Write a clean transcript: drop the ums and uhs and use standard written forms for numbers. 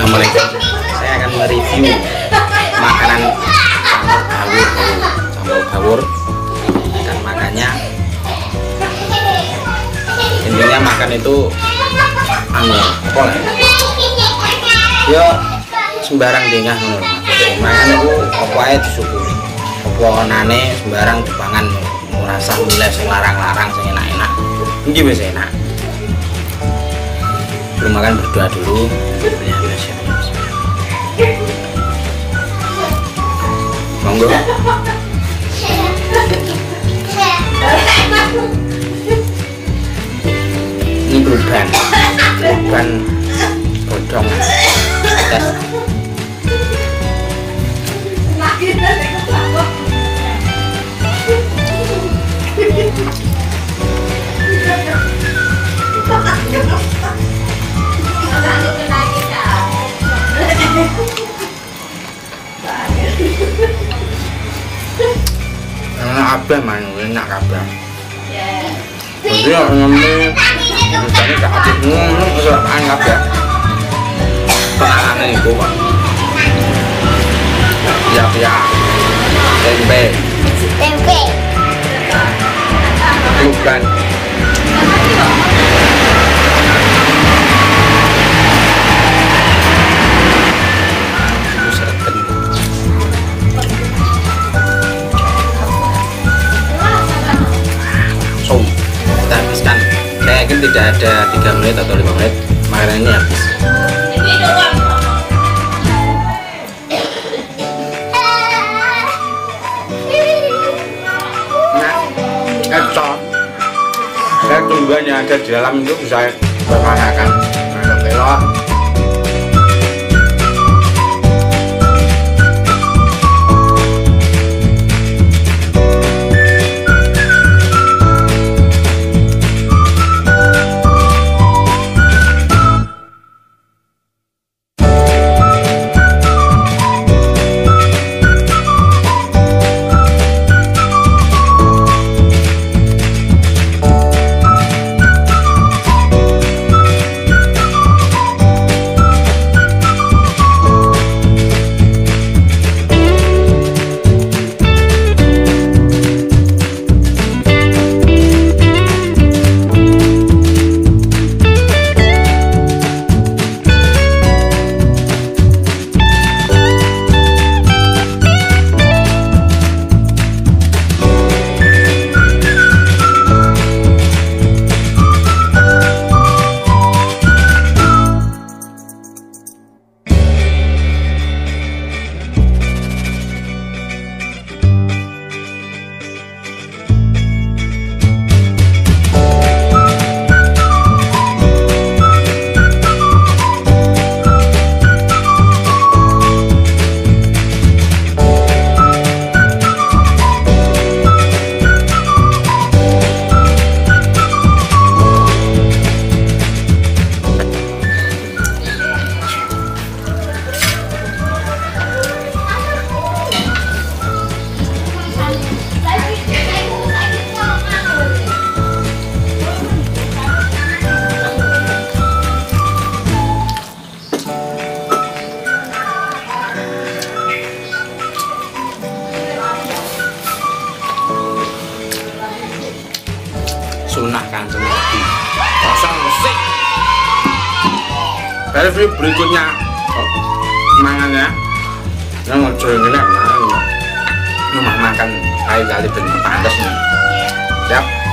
Assalamualaikum. Saya akan mereview makanan campur gawur dan makannya. Intinya makan itu apa lah? Ya sembarang dengah ngono. Makan itu apa ae disyukuri. Apa nane sembarang dipangan merasa milih sing larang-larang sing enak-enak. Iki wis enak. Belum makan berdoa dulu. Monggo. Ini beruban bodong. Tes. Enak kabeh man, enak kabeh. Jadi ngombe misalnya gak apik ngono wis makan kabeh. Penangane iku kok. Ya. Tempe. Bukan. Kita habiskan. Saya yakin tidak ada 3 menit atau 5 menit makanan ini habis. Saya tumbuhan yang ada di dalam itu bisa bermakan pelok. Sunnah Kanjeng Nabi. Kosong resik. Review berikutnya mangannya. Yang ngojo ngene mangan. Rumah makan kali-kali ben pantes nih. Siap.